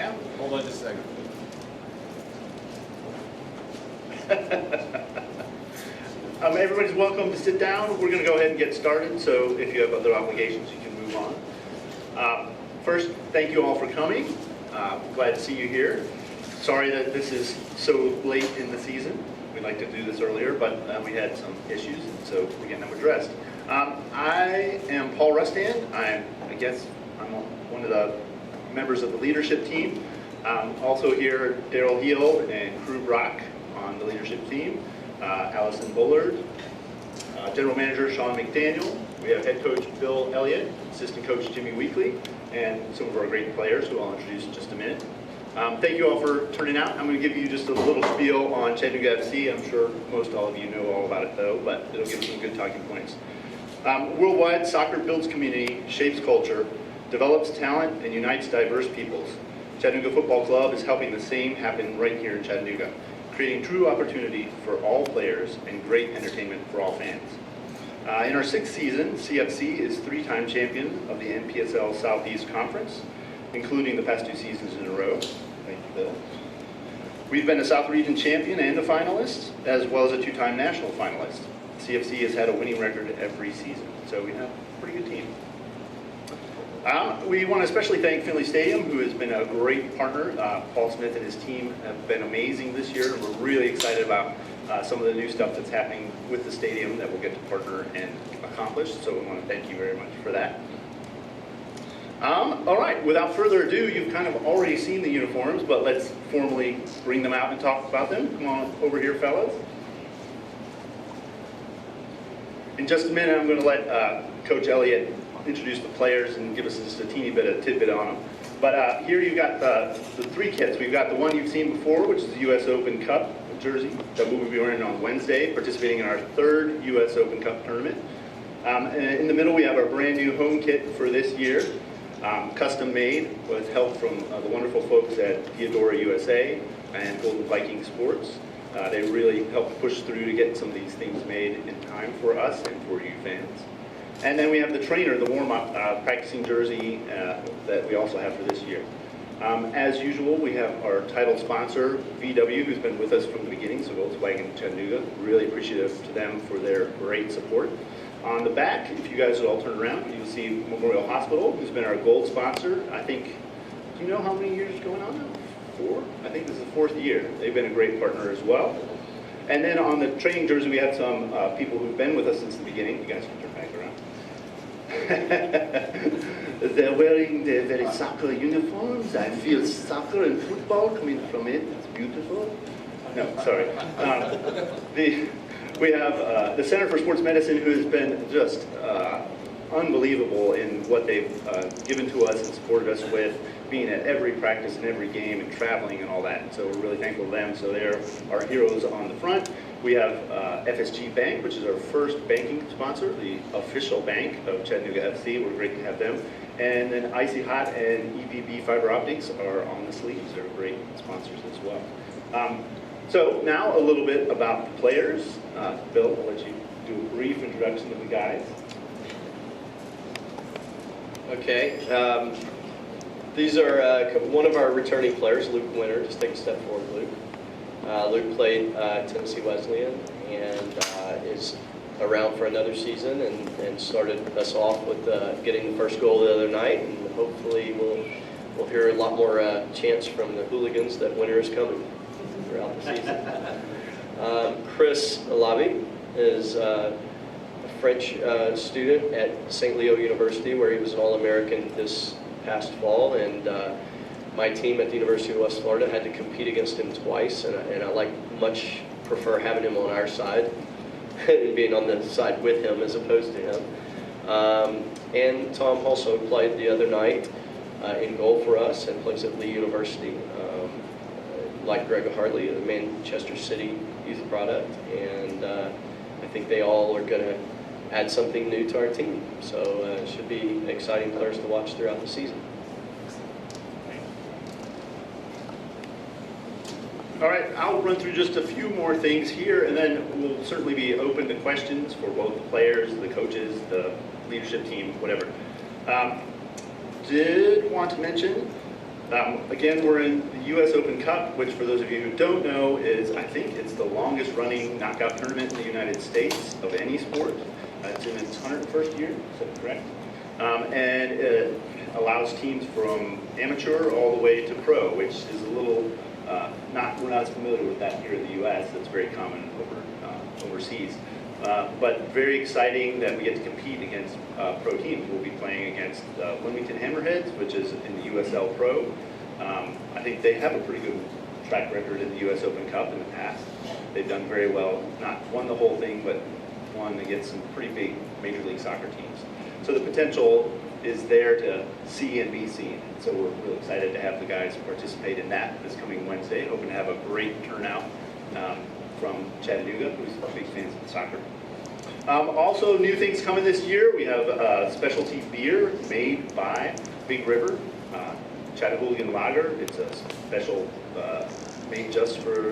Yeah. Hold on just a second. Everybody's welcome to sit down. We're going to go ahead and get started, so if you have other obligations, you can move on. First, thank you all for coming. Glad to see you here. Sorry that this is so late in the season. We'd like to do this earlier, but we had some issues, and so we're getting them addressed. I am Paul Rustand. I'm one of the members of the leadership team. Also here, Daryl Heel and Crew Brock on the leadership team. Allison Bullard, General Manager Sean McDaniel. We have Head Coach Bill Elliott, Assistant Coach Jimmy Weekly, and some of our great players who I'll introduce in just a minute. Thank you all for turning out. I'm going to give you just a little spiel on Chattanooga FC. I'm sure most all of you know all about it though, but it'll give you some good talking points. Worldwide, soccer builds community, shapes culture, develops talent, and unites diverse peoples. Chattanooga Football Club is helping the same happen right here in Chattanooga, creating true opportunity for all players and great entertainment for all fans. In our 6th season, CFC is 3-time champion of the NPSL Southeast Conference, including the past 2 seasons in a row. Thank you, Bill. We've been a South Region champion and a finalist, as well as a 2-time national finalist. CFC has had a winning record every season, so we have a pretty good team. We want to especially thank Finley Stadium, who has been a great partner. Paul Smith and his team have been amazing this year, and we're really excited about some of the new stuff that's happening with the stadium that we'll get to partner and accomplish, so we want to thank you very much for that. All right, without further ado, you've kind of already seen the uniforms, but let's formally bring them out and talk about them. Come on over here, fellas. In just a minute, I'm going to let Coach Elliott introduce the players and give us just a teeny bit of tidbit on them. But here you've got the 3 kits. We've got the one you've seen before, which is the U.S. Open Cup jersey that we will be wearing on Wednesday, participating in our 3rd U.S. Open Cup tournament. In the middle, we have our brand new home kit for this year, custom made with help from the wonderful folks at Theodora USA and Golden Viking Sports. They really helped push through to get some of these things made in time for us and for you fans. And then we have the trainer, the warm-up practicing jersey that we also have for this year. As usual, we have our title sponsor, VW, who's been with us from the beginning, so Volkswagen Chattanooga. Really appreciative to them for their great support. On the back, if you guys would all turn around, you'll see Memorial Hospital, who's been our gold sponsor. I think, do you know how many years going on now? 4? I think this is the 4th year. They've been a great partner as well. And then on the training jersey, we have some people who've been with us since the beginning. You guys can turn back around. They're wearing their very soccer uniforms. I feel soccer and football coming from it. It's beautiful. No, sorry. We have the Center for Sports Medicine, who has been just unbelievable in what they've given to us and supported us with, being at every practice and every game and traveling and all that. And so we're really thankful to them. So they're our heroes on the front. We have FSG Bank, which is our first banking sponsor, the official bank of Chattanooga FC. We're great to have them. And then Icy Hot and EVB Fiber Optics are on the sleeves. They're great sponsors as well. So now a little bit about the players. Bill, I'll let you do a brief introduction of the guys. Okay. These are one of our returning players, Luke Winter. Just take a step forward, Luke. Luke played Tennessee Wesleyan and is around for another season and started us off with getting the first goal the other night, and hopefully we'll hear a lot more chants from the hooligans that winter is coming throughout the season. Chris Alabi is a French student at St. Leo University, where he was an All-American this past fall, and my team at the University of West Florida had to compete against him twice, and I much prefer having him on our side and being on the side with him as opposed to him. And Tom also played the other night in goal for us and plays at Lee University, like Greg Hartley, the Manchester City youth product, and I think they all are going to add something new to our team. So it should be exciting players to watch throughout the season. All right, I'll run through just a few more things here, and then we'll certainly be open to questions for both the players, the coaches, the leadership team, whatever. Did want to mention Again, we're in the U.S. Open Cup, which for those of you who don't know is, I think it's the longest running knockout tournament in the United States of any sport. It's in its 101st year, is that correct? And it allows teams from amateur all the way to pro, which is a little, we're not as familiar with that here in the U.S. That's very common overseas. But very exciting that we get to compete against pro teams. We'll be playing against Wilmington Hammerheads, which is in the USL Pro. I think they have a pretty good track record in the U.S. Open Cup in the past. They've done very well, not won the whole thing, but won against some pretty big Major League Soccer teams. So the potential is there to see and be seen. So we're really excited to have the guys participate in that this coming Wednesday. Hoping to have a great turnout from Chattanooga, who's big fans of soccer. Also, new things coming this year. We have a specialty beer made by Big River, Chattanooga Lager. It's a special made just for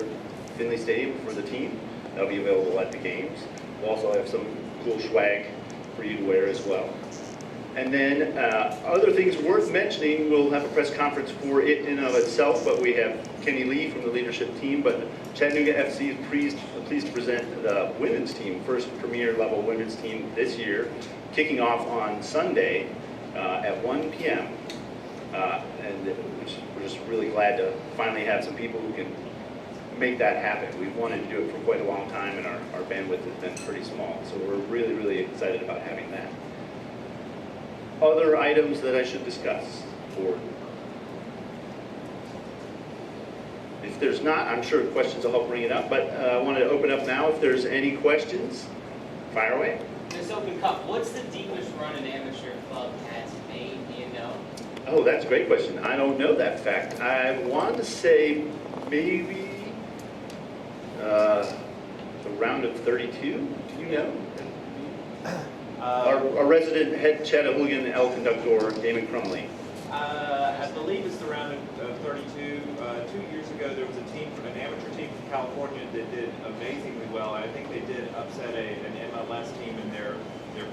Finley Stadium for the team. That'll be available at the games. We'll also have some cool swag for you to wear as well. And then other things worth mentioning, we'll have a press conference for it in and of itself, but we have Kenny Lee from the leadership team, but Chattanooga FC is pleased to present the women's team, first premier level women's team this year, kicking off on Sunday at 1 p.m. And we're just really glad to finally have some people who can make that happen. We've wanted to do it for quite a long time, and our bandwidth has been pretty small, so we're really, really excited about having that. Other items that I should discuss, or if there's not, I'm sure questions will help bring it up, but I wanted to open up now. If there's any questions, fire away. This Open Cup, what's the deepest run an amateur club has made, do you know? Oh, that's a great question. I don't know that fact. I want to say maybe a round of 32, do you know? Our resident head Chattahoogan L conductor, Damon Crumley. I believe it's the round of 32. 2 years ago, there was an amateur team from California that did amazingly well. I think they did upset an MLS team in their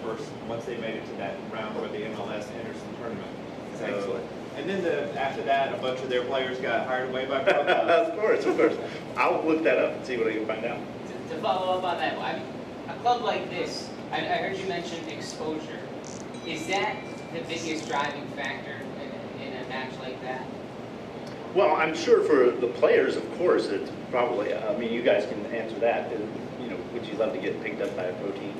first, once they made it to that round where the MLS enters the tournament. It's excellent. And then after that, a bunch of their players got hired away by club. Of course. I'll look that up and see what I can find out. To follow up on that, a club like this, I heard you mention exposure. Is that the biggest driving factor in a match like that? Well, I'm sure for the players, of course, it's probably, I mean, you guys can answer that. You know, would you love to get picked up by a pro team?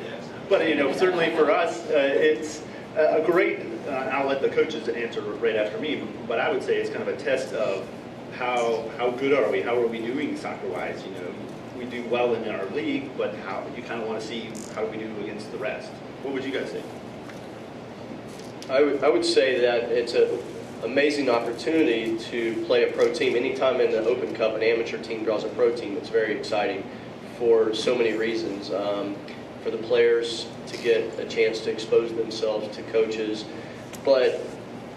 Yes. But, you know, certainly for us, it's a great, I'll let the coaches answer right after me, but I would say it's kind of a test of how good are we? How are we doing soccer-wise? You know, we do well in our league, but how you kind of want to see how we do against the rest. What would you guys say? I would say that it's an amazing opportunity to play a pro team. Anytime in the Open Cup an amateur team draws a pro team, it's very exciting for so many reasons. For the players to get a chance to expose themselves to coaches, but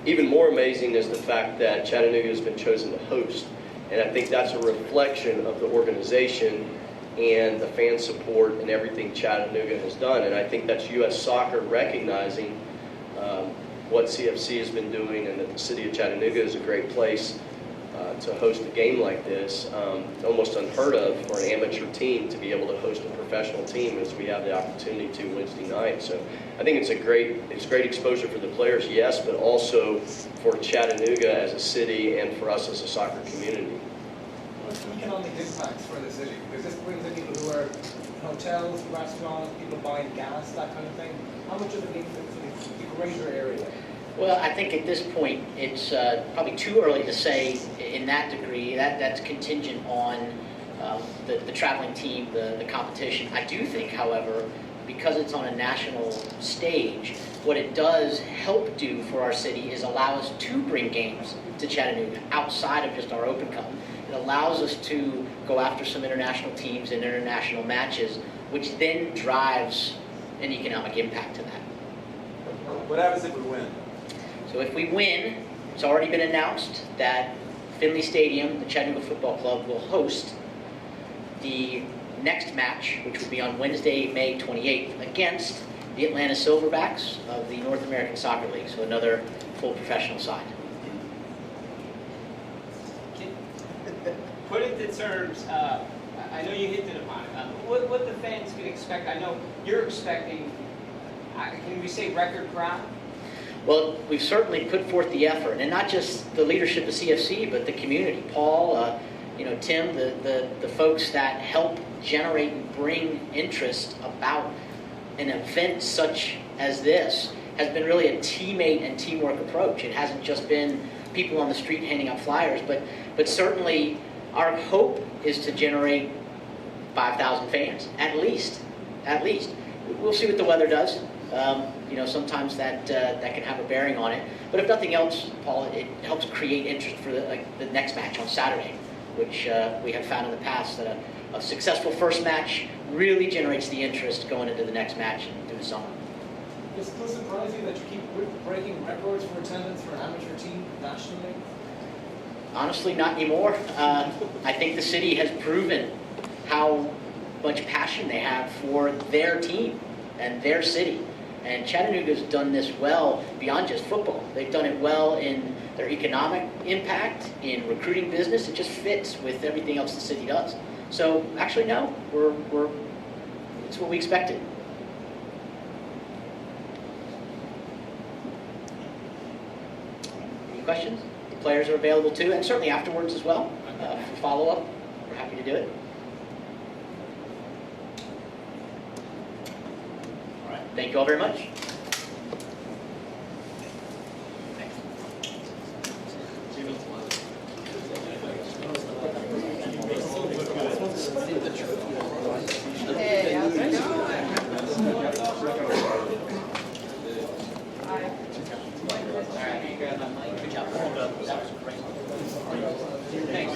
even more amazing is the fact that Chattanooga has been chosen to host. And I think that's a reflection of the organization and the fan support and everything Chattanooga has done. And I think that's U.S. Soccer recognizing what CFC has been doing, and that the city of Chattanooga is a great place to host a game like this. Almost unheard of for an amateur team to be able to host a professional team, as we have the opportunity to Wednesday night. So I think it's great exposure for the players, yes, but also for Chattanooga as a city and for us as a soccer community. What's the economic impacts for the city? Because this brings in people who are in hotels, restaurants, people buying gas, that kind of thing. How much of it means for the greater area? Well, I think at this point, it's probably too early to say in that degree. That's contingent on the traveling team, the competition. I do think, however, because it's on a national stage, what it does help do for our city is allow us to bring games to Chattanooga outside of just our Open Cup. It allows us to go after some international teams and international matches, which then drives an economic impact to that. What happens if we win? So if we win, it's already been announced that Finley Stadium, the Chattanooga Football Club, will host the next match, which will be on Wednesday, May 28th, against the Atlanta Silverbacks of the North American Soccer League, so another full professional side. put into terms, I know you hinted upon it, what the fans can expect. I know you're expecting, can we say record crowd? Well, we've certainly put forth the effort, and not just the leadership of CFC, but the community. Paul, Tim, the folks that help generate and bring interest about an event such as this has been really a teammate and teamwork approach. It hasn't just been people on the street handing out flyers, but certainly our hope is to generate 5,000 fans, at least. We'll see what the weather does. Sometimes that can have a bearing on it. But if nothing else, Paul, it helps create interest for the next match on Saturday, which we have found in the past that a successful first match really generates the interest going into the next match and through the summer. Does it surprise you that you keep breaking records for attendance for an amateur team nationally? Honestly, not anymore. I think the city has proven how much passion they have for their team and their city. And Chattanooga's done this well beyond just football. They've done it well in their economic impact, in recruiting business. It just fits with everything else the city does. So actually, no, it's what we expected. Any questions? The players are available too, and certainly afterwards as well. For follow-up, we're happy to do it. All right, thank you all very much. Hey, how's it going? Good job. That was great. Thanks.